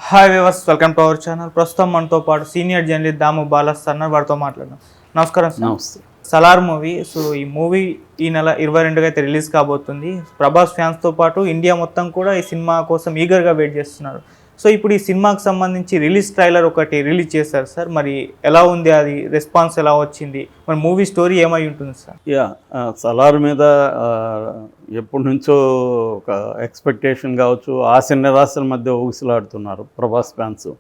Hi viewers, welcome to our channel. ప్రస్తుతం మనతో పాటు సీనియర్ జర్నలిస్ట్ దాము బాలాస్ అన్నారు, వారితో మాట్లాడదాం. నమస్కారం సార్. నమస్తే. సలార్ మూవీ, సో ఈ మూవీ ఈ నెల 22గా అయితే రిలీజ్ కాబోతుంది. ప్రభాస్ ఫ్యాన్స్తో పాటు ఇండియా మొత్తం కూడా ఈ సినిమా కోసం ఈగర్గా వెయిట్ చేస్తున్నారు. సో ఇప్పుడు ఈ సినిమాకి సంబంధించి రిలీజ్ ట్రైలర్ ఒకటి రిలీజ్ చేశారు సార్. మరి ఎలా ఉంది, అది రెస్పాన్స్ ఎలా వచ్చింది, మరి మూవీ స్టోరీ ఏమై ఉంటుంది సార్? సలార్ మీద ఎప్పటి నుంచో ఒక ఎక్స్పెక్టేషన్ కావచ్చు, ఆశ నిరాశల మధ్య ఊగిసలాడుతున్నారు ప్రభాస్ ఫ్యాన్స్.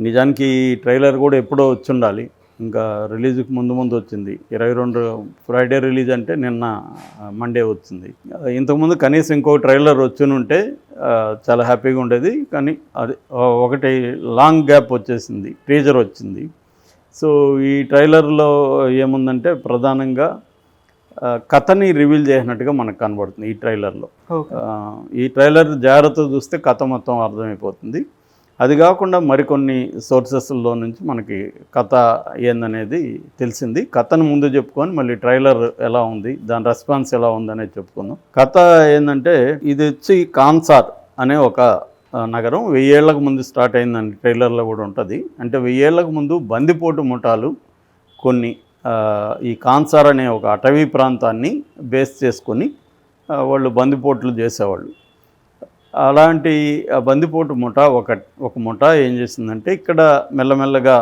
నిజానికి ఈ ట్రైలర్ కూడా ఎప్పుడో వచ్చి ఉండాలి, ఇంకా రిలీజ్కి ముందు వచ్చింది. 22 ఫ్రైడే రిలీజ్ అంటే నిన్న మండే వచ్చింది. ఇంతకుముందు కనీసం ఇంకో ట్రైలర్ వచ్చి ఉంటే చాలా హ్యాపీగా ఉండేది. కానీ అది ఒకటి లాంగ్ గ్యాప్ వచ్చేసింది, టీజర్ వచ్చింది. సో ఈ ట్రైలర్లో ఏముందంటే ప్రధానంగా కథని రివీల్ చేసినట్టుగా మనకు కనబడుతుంది ఈ ట్రైలర్లో. ఈ ట్రైలర్ జాగ్రత్తగా చూస్తే కథ మొత్తం అర్థమైపోతుంది. అది కాకుండా మరికొన్ని సోర్సెస్లో నుంచి మనకి కథ ఏందనేది తెలిసింది. కథను ముందు చెప్పుకొని మళ్ళీ ట్రైలర్ ఎలా ఉంది, దాని రెస్పాన్స్ ఎలా ఉంది అనేది చెప్పుకుందాం. కథ ఏంటంటే ఇది వచ్చి కాన్సార్ అనే ఒక నగరం 1000 ఏళ్లకు ముందు స్టార్ట్ అయిందని ట్రైలర్లో కూడా ఉంటుంది. అంటే 1000 ఏళ్లకు ముందు బందిపోటు ముఠాలు కొన్ని ఈ కాన్సార్ అనే ఒక అటవీ ప్రాంతాన్ని బేస్ చేసుకొని వాళ్ళు బందిపోట్లు చేసేవాళ్ళు. అలాంటి బందిపోటు ముఠ ఒక ముఠ ఏం చేసిందంటే ఇక్కడ మెల్లమెల్లగా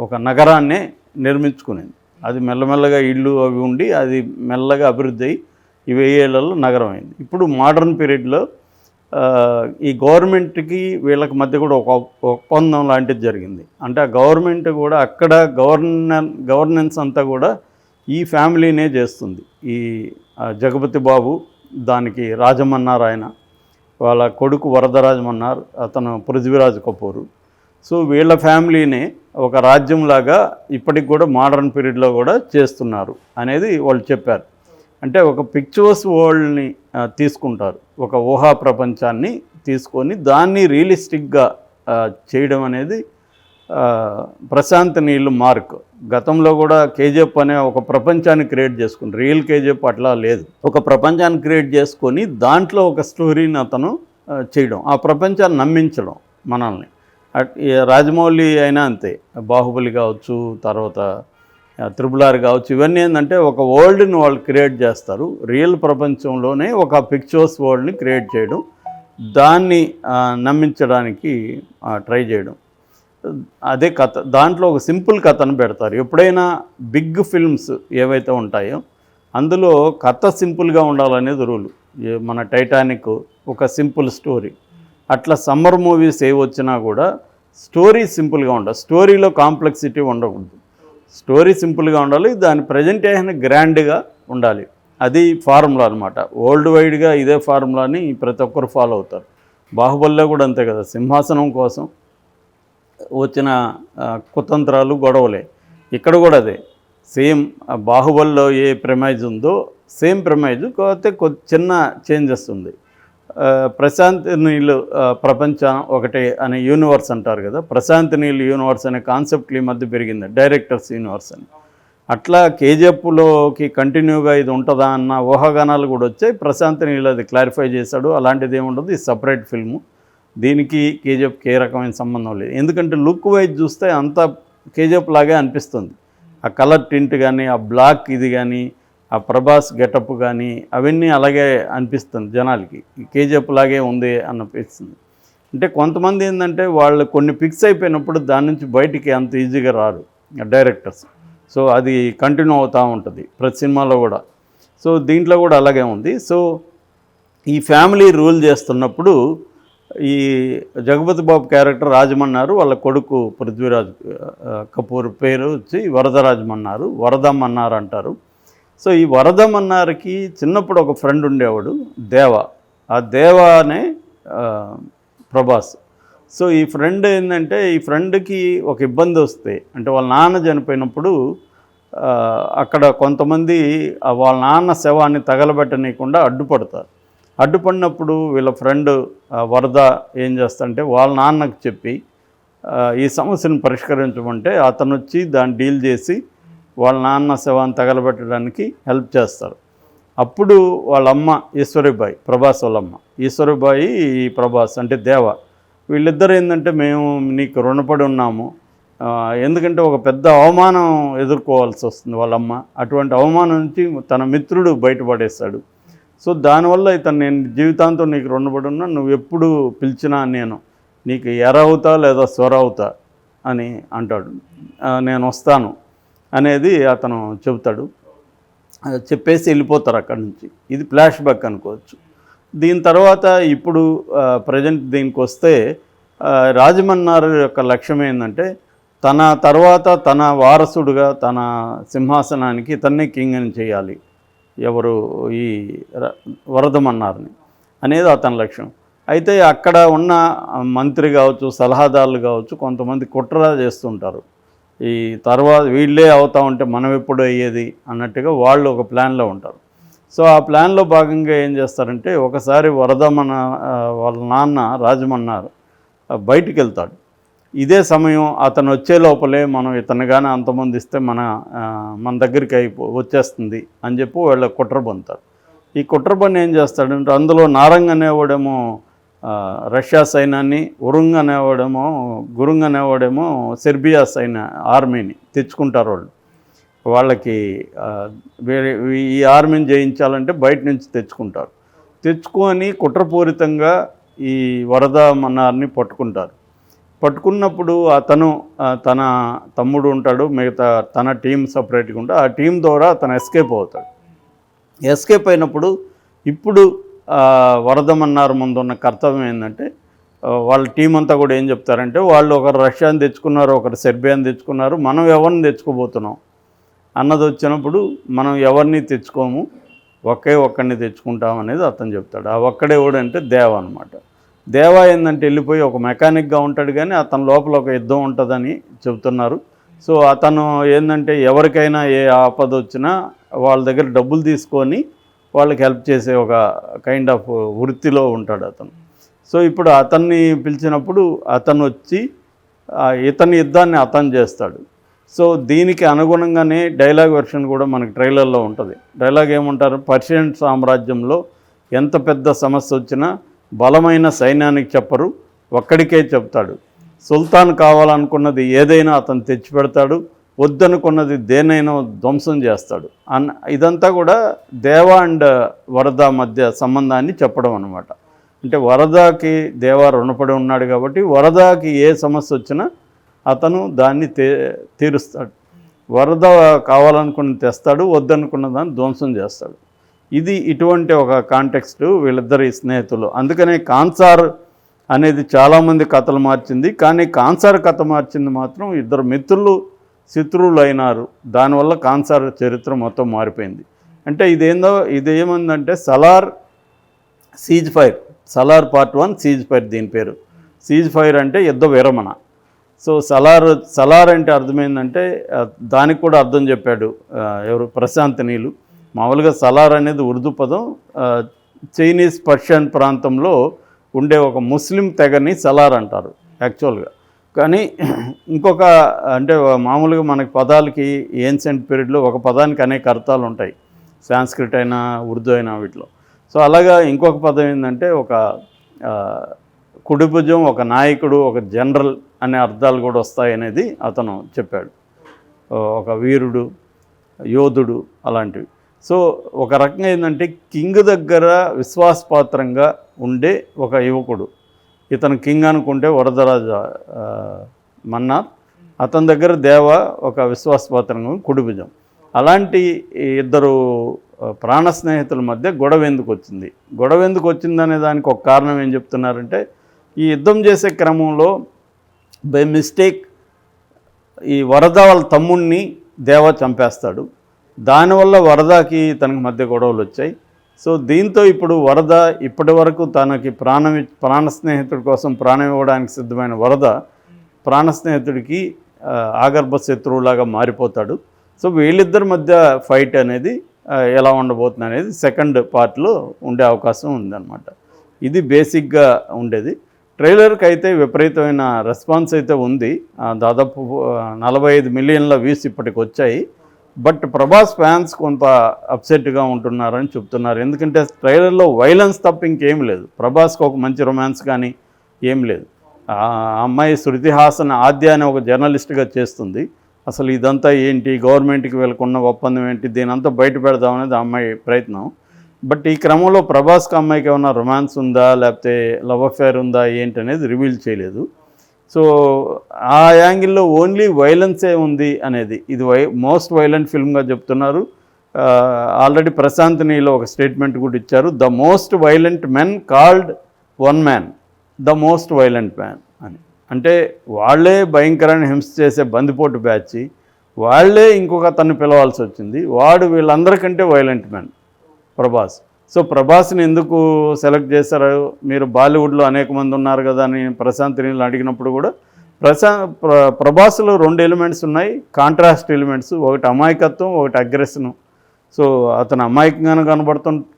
ఒక నగరాన్నే నిర్మించుకునేది. అది మెల్లమెల్లగా ఇళ్ళు అవి ఉండి అది మెల్లగా అభివృద్ధి అయ్యి ఈ 1000 ఏళ్లలో నగరం అయింది. ఇప్పుడు మోడర్న్ పీరియడ్లో ఈ గవర్నమెంట్కి వీళ్ళకి మధ్య కూడా ఒక ఒప్పందం లాంటిది జరిగింది. అంటే ఆ గవర్నమెంట్ కూడా అక్కడ గవర్నెన్స్ అంతా కూడా ఈ ఫ్యామిలీనే చేస్తుంది. ఈ జగపతి బాబు, దానికి రాజమన్నారు ఆయన, వాళ్ళ కొడుకు వరదరాజమన్నారు, అతను పృథ్వీరాజ్ కపూరు. సో వీళ్ళ ఫ్యామిలీనే ఒక రాజ్యంలాగా ఇప్పటికి కూడా మోడర్న్ పీరియడ్లో కూడా చేస్తున్నారు అనేది వాళ్ళు చెప్పారు. అంటే ఒక పిక్చర్స్ వరల్డ్ని తీసుకుంటారు, ఒక ఊహా ప్రపంచాన్ని తీసుకొని దాన్ని రియలిస్టిక్గా చేయడం అనేది ప్రశాంత్ నీల్ మార్క్. గతంలో కూడా కేజీఎఫ్ అనే ఒక ప్రపంచాన్ని క్రియేట్ చేసుకుని, రియల్ కేజీఎఫ్ అట్లా లేదు, ఒక ప్రపంచాన్ని క్రియేట్ చేసుకొని దాంట్లో ఒక స్టోరీని అతను చేయడం, ఆ ప్రపంచాన్ని నమ్మించడం మనల్ని. రాజమౌళి అయినా అంతే, బాహుబలి కావచ్చు, తర్వాత RRR కావచ్చు, ఇవన్నీ ఏంటంటే ఒక వరల్డ్ని వాళ్ళు క్రియేట్ చేస్తారు. రియల్ ప్రపంచంలోనే ఒక పిక్చర్స్ వరల్డ్ని క్రియేట్ చేయడం, దాన్ని నమ్మించడానికి ట్రై చేయడం, అదే కథ. దాంట్లో ఒక సింపుల్ కథను పెడతారు. ఎప్పుడైనా బిగ్ ఫిల్మ్స్ ఏవైతే ఉంటాయో అందులో కథ సింపుల్గా ఉండాలనేది రూలు. మన టైటానిక్ ఒక సింపుల్ స్టోరీ, అట్లా సమ్మర్ మూవీస్ ఏ వచ్చినా కూడా స్టోరీ సింపుల్గా ఉండాలి, స్టోరీలో కాంప్లెక్సిటీ ఉండకూడదు. స్టోరీ సింపుల్గా ఉండాలి, దాని ప్రజెంటేషన్ గ్రాండ్గా ఉండాలి. అది ఫార్ములా అనమాట. వరల్డ్ వైడ్గా ఇదే ఫార్ములాని ప్రతి ఒక్కరు ఫాలో అవుతారు. బాహుబలిలో కూడా అంతే కదా, సింహాసనం కోసం వచ్చిన కుతంత్రాలు, గొడవలే. ఇక్కడ కూడా అదే సేమ్. బాహుబలిలో ఏ ప్రెమైజ్ ఉందో సేమ్ ప్రెమైజ్, కాకపోతే చిన్న చేంజెస్ ఉంది. ప్రశాంత్ నీల్ ప్రపంచం ఒకటే అనే యూనివర్స్ అంటారు కదా, ప్రశాంత్ నీల్ యూనివర్స్ అనే కాన్సెప్ట్లు ఈ మధ్య పెరిగింది, డైరెక్టర్స్ యూనివర్స్ అని. అట్లా కేజీఎఫ్లోకి కంటిన్యూగా ఇది ఉంటుందా అన్న ఊహాగానాలు కూడా వచ్చాయి. ప్రశాంత్ నీల్ అది క్లారిఫై చేశాడు, అలాంటిది ఏముండదు, ఇది సపరేట్ ఫిల్ము, దీనికి కేజీఎఫ్కి ఏ రకమైన సంబంధం లేదు. ఎందుకంటే లుక్ వైజ్ చూస్తే అంతా కేజీఎఫ్ లాగే అనిపిస్తుంది. ఆ కలర్ టింట్ కానీ, ఆ బ్లాక్ ఇది కానీ, ఆ ప్రభాస్ గెటప్ కానీ, అవన్నీ అలాగే అనిపిస్తుంది జనాలకి, కేజీఎఫ్ లాగే ఉంది అనిపిస్తుంది. అంటే కొంతమంది ఏంటంటే వాళ్ళు కొన్ని ఫిక్స్ అయిపోయినప్పుడు దాని నుంచి బయటికి అంత ఈజీగా రారు డైరెక్టర్స్. సో అది కంటిన్యూ అవుతూ ఉంటుంది ప్రతి సినిమాలో కూడా. సో దీంట్లో కూడా అలాగే ఉంది. సో ఈ ఫ్యామిలీ రూల్ చేస్తున్నప్పుడు ఈ జగపతి బాబు క్యారెక్టర్ రాజమన్నారు, వాళ్ళ కొడుకు పృథ్వీరాజ్ కపూర్ పేరు వచ్చి వరదరాజమన్నారు, వరదమన్నారు అంటారు. సో ఈ వరదమన్నారికి చిన్నప్పుడు ఒక ఫ్రెండ్ ఉండేవాడు, దేవ. ఆ దేవ అనే ప్రభాస్. సో ఈ ఫ్రెండ్ ఏంటంటే, ఈ ఫ్రెండ్కి ఒక ఇబ్బంది వస్తే, అంటే వాళ్ళ నాన్న చనిపోయినప్పుడు అక్కడ కొంతమంది వాళ్ళ నాన్న శవాన్ని తగలబెట్టనీయకుండా అడ్డుపడతారు. అడ్డుపడినప్పుడు వీళ్ళ ఫ్రెండ్ వరద ఏం చేస్తాడంటే వాళ్ళ నాన్నకు చెప్పి ఈ సమస్యను పరిష్కరించమంటే అతను వచ్చి దాన్ని డీల్ చేసి వాళ్ళ నాన్న శవాన్ని తగలబెట్టడానికి హెల్ప్ చేస్తారు. అప్పుడు వాళ్ళమ్మ ఈశ్వరీబాయి, ప్రభాస్ వాళ్ళమ్మ ఈశ్వరీబాయి, ఈ ప్రభాస్ అంటే దేవ వీళ్ళిద్దరు ఏంటంటే మేము నీకు రుణపడి ఉన్నాము, ఎందుకంటే ఒక పెద్ద అవమానం ఎదుర్కోవాల్సి వస్తుంది వాళ్ళమ్మ. అటువంటి అవమానం నుంచి తన మిత్రుడు బయటపడేస్తాడు. సో దానివల్ల ఇతను నేను జీవితాంతం నీకు రుణపడి ఉన్నా, నువ్వు ఎప్పుడు పిలిచినా నేను నీకు ఎర అవుతా లేదా స్వర అవుతా అని అంటాడు. నేను వస్తాను అనేది అతను చెబుతాడు. చెప్పేసి వెళ్ళిపోతారు అక్కడి నుంచి. ఇది ఫ్లాష్ బ్యాక్ అనుకోవచ్చు. దీని తర్వాత ఇప్పుడు ప్రజెంట్ దీనికి వస్తే రాజమన్నారు యొక్క లక్ష్యం ఏంటంటే తన తర్వాత తన వారసుడుగా తన సింహాసనానికి ఇతన్నే కింగ్ అని చేయాలి, ఎవరు ఈ వరదమన్నారని అనేది అతని లక్ష్యం. అయితే అక్కడ ఉన్న మంత్రి కావచ్చు, సలహాదారులు కావచ్చు, కొంతమంది కుట్ర చేస్తుంటారు. ఈ తర్వాత వీళ్ళే అవుతా ఉంటే మనం ఎప్పుడు అయ్యేది అన్నట్టుగా వాళ్ళు ఒక ప్లాన్లో ఉంటారు. సో ఆ ప్లాన్లో భాగంగా ఏం చేస్తారంటే ఒకసారి వరదమన్న వాళ్ళ నాన్న రాజమన్నారు బయటికి వెళ్తాడు. ఇదే సమయం అతను వచ్చే లోపలే మనం ఇతను కానీ అంతమంది ఇస్తే మన దగ్గరికి వచ్చేస్తుంది అని చెప్పి వాళ్ళ కుట్ర పొందుతారు. ఈ కుట్ర పని ఏం చేస్తాడంటే అందులో నారంగ్ అనేవాడేమో రష్యా సైన్యాన్ని, ఉరుంగ్ అనేవాడేమో గురుంగ్ అనేవాడేమో సెర్బియా ఆర్మీని తెచ్చుకుంటారు. వాళ్ళకి ఈ ఆర్మీని జయించాలంటే బయట నుంచి తెచ్చుకుంటారు. తెచ్చుకొని కుట్రపూరితంగా ఈ వరద మన్నార్ని పట్టుకుంటారు. పట్టుకున్నప్పుడు అతను తన తమ్ముడు ఉంటాడు, మిగతా తన టీం సపరేట్గా ఉంటాడు. ఆ టీం ద్వారా అతను ఎస్కేప్ అవుతాడు. ఎస్కేప్ అయినప్పుడు ఇప్పుడు వరదమన్నారు ముందున్న కర్తవ్యం ఏంటంటే వాళ్ళ టీం అంతా కూడా ఏం చెప్తారంటే వాళ్ళు ఒకరు రష్యాని తెచ్చుకున్నారు, ఒకరు సెర్బియాని తెచ్చుకున్నారు, మనం ఎవరిని తెచ్చుకోబోతున్నాం అన్నది వచ్చినప్పుడు మనం ఎవరిని తెచ్చుకోము, ఒక్కడిని తెచ్చుకుంటాం అనేది అతను చెప్తాడు. ఆ ఒక్కడే ఎవడంటే దేవ అనమాట. దేవ ఏంటంటే వెళ్ళిపోయి ఒక మెకానిక్గా ఉంటాడు, కానీ అతని లోపల ఒక యుద్ధం ఉంటుందని చెబుతున్నారు. సో అతను ఏంటంటే ఎవరికైనా ఏ ఆపద వచ్చినా వాళ్ళ దగ్గర డబ్బులు తీసుకొని వాళ్ళకి హెల్ప్ చేసే ఒక కైండ్ ఆఫ్ వృత్తిలో ఉంటాడు అతను. సో ఇప్పుడు అతన్ని పిలిచినప్పుడు అతను వచ్చి ఇతని యుద్ధాన్ని అతను చేస్తాడు. సో దీనికి అనుగుణంగానే డైలాగ్ వెర్షన్ కూడా మనకి ట్రైలర్లో ఉంటుంది. డైలాగ్ ఏమంటారు, పర్షియన్ సామ్రాజ్యంలో ఎంత పెద్ద సమస్య వచ్చినా బలమైన సైన్యానికి చెప్పరు, ఒక్కడికే చెప్తాడు. సుల్తాన్ కావాలనుకున్నది ఏదైనా అతను తెచ్చిపెడతాడు, వద్దనుకున్నది దేనైనా ధ్వంసం చేస్తాడు ఇదంతా కూడా దేవ అండ్ వరద మధ్య సంబంధాన్ని చెప్పడం అన్నమాట. అంటే వరదకి దేవ రుణపడి ఉన్నాడు కాబట్టి వరదకి ఏ సమస్య వచ్చినా అతను దాన్ని తీరుస్తాడు. వరద కావాలనుకున్నది తెస్తాడు, వద్దనుకున్న దాన్ని ధ్వంసం చేస్తాడు. ఇది ఇటువంటి ఒక కాంటెక్స్ట్ వీళ్ళిద్దరి స్నేహితులు. అందుకనే కాన్సార్ అనేది చాలామంది కథలు మార్చింది, కానీ కాన్సార్ కథ మార్చింది మాత్రం ఇద్దరు మిత్రులు శత్రువులు అయినారు. దానివల్ల కాన్సార్ చరిత్ర మొత్తం మారిపోయింది. అంటే ఇదేమందంటే Salaar cease fire, Salaar part 1 cease fire. దీని పేరు సీజ్ ఫైర్ అంటే యుద్ధ విరమణ. సో సలార్ అంటే అర్థమైందంటే దానికి కూడా అర్థం చెప్పాడు ఎవరు, ప్రశాంత్ నీలు. మామూలుగా సలార్ అనేది ఉర్దూ పదం, చైనీస్ పర్షియన్ ప్రాంతంలో ఉండే ఒక ముస్లిం తెగని సలార్ అంటారు యాక్చువల్గా. కానీ ఇంకొక అంటే మామూలుగా మనకి పదాలకి ఏన్షియంట్ పీరియడ్లో ఒక పదానికి అనేక అర్థాలు ఉంటాయి, సాంస్క్రిట్ అయినా ఉర్దూ అయినా వీటిలో. సో అలాగా ఇంకొక పదం ఏంటంటే ఒక కుడిభుజం, ఒక నాయకుడు, ఒక జనరల్ అనే అర్థాలు కూడా వస్తాయనేది అతను చెప్పాడు. ఒక వీరుడు, యోధుడు అలాంటివి. సో ఒక రకంగా ఏంటంటే కింగ్ దగ్గర విశ్వాసపాత్రంగా ఉండే ఒక యువకుడు, ఇతను కింగ్ అనుకుంటే వరదరాజ మన్నార్, అతని దగ్గర దేవ ఒక విశ్వాసపాత్రంగా కుడిభుజం. అలాంటి ఇద్దరు ప్రాణ స్నేహితుల మధ్య గొడవ ఎందుకు వచ్చిందనే దానికి ఒక కారణం ఏం చెప్తున్నారంటే ఈ యుద్ధం చేసే క్రమంలో బై మిస్టేక్ ఈ వరద వాళ్ళ తమ్ముడిని దేవ చంపేస్తాడు. దానివల్ల వరదకి తనకి మధ్య గొడవలు వచ్చాయి. సో దీంతో ఇప్పుడు వరద ఇప్పటి వరకు తనకి ప్రాణ స్నేహితుడి కోసం ప్రాణం ఇవ్వడానికి సిద్ధమైన వరద ప్రాణ స్నేహితుడికి ఆగర్భ శత్రువులాగా మారిపోతాడు. సో వీళ్ళిద్దరి మధ్య ఫైట్ అనేది ఎలా ఉండబోతుంది అనేది సెకండ్ పార్ట్లో ఉండే అవకాశం ఉందన్నమాట. ఇది బేసిక్గా ఉండేది. ట్రైలర్కి అయితే విపరీతమైన రెస్పాన్స్ అయితే ఉంది. దాదాపు 45 మిలియన్ల వ్యూస్ ఇప్పటికి వచ్చాయి. బట్ ప్రభాస్ ఫ్యాన్స్ కొంత అప్సెట్గా ఉంటున్నారని చెప్తున్నారు. ఎందుకంటే ట్రైలర్లో వైలెన్స్ తప్ప ఇంకేం లేదు. ప్రభాస్కి ఒక మంచి రొమాన్స్ కానీ ఏం లేదు. ఆ అమ్మాయి శృతి హాసన్ ఆద్య అనే ఒక జర్నలిస్ట్గా చేస్తుంది. అసలు ఇదంతా ఏంటి, గవర్నమెంట్కి వెళ్ళకున్న ఒప్పందం ఏంటి, దీనంతా బయట పెడదామనేది ఆ అమ్మాయి ప్రయత్నం. బట్ ఈ క్రమంలో ప్రభాస్కి అమ్మాయికి ఏమైనా రొమాన్స్ ఉందా, లేకపోతే లవ్ అఫేర్ ఉందా ఏంటి అనేది రివీల్ చేయలేదు. సో ఆ యాంగిల్లో ఓన్లీ వైలెన్సే ఉంది అనేది, ఇది మోస్ట్ వైలెంట్ ఫిల్మ్గా చెప్తున్నారు. ఆల్రెడీ ప్రశాంత్ నీలో ఒక స్టేట్మెంట్ కూడా ఇచ్చారు, the most violent men called one man the most violent man అని. అంటే వాళ్ళే భయంకరమైన హింస చేసే బందిపోటు బ్యాచ్, వాళ్ళే ఇంకొక అతన్ని పిలవాల్సి వచ్చింది, వాడు వీళ్ళందరికంటే వైలెంట్ మ్యాన్ ప్రభాస్. సో ప్రభాస్ని ఎందుకు సెలెక్ట్ చేశారు, మీరు బాలీవుడ్లో అనేక మంది ఉన్నారు కదా అని ప్రశాంత్ నీళ్ళు అడిగినప్పుడు కూడా ప్రభాస్లో 2 ఎలిమెంట్స్ ఉన్నాయి, కాంట్రాస్ట్ ఎలిమెంట్స్, ఒకటి అమాయకత్వం, ఒకటి అగ్రెషన్. సో అతను అమాయకంగానే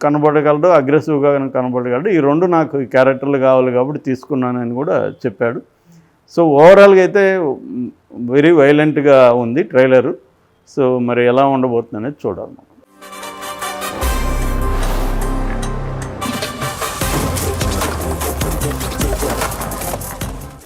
కనబడగలడు, అగ్రెసివ్గా కనబడగలడు. ఈ 2 నాకు ఈ క్యారెక్టర్లు కావాలి కాబట్టి తీసుకున్నానని కూడా చెప్పాడు. సో ఓవరాల్గా అయితే వెరీ వైలెంట్గా ఉంది ట్రైలరు. సో మరి ఎలా ఉండబోతుంది అనేది చూడాలి.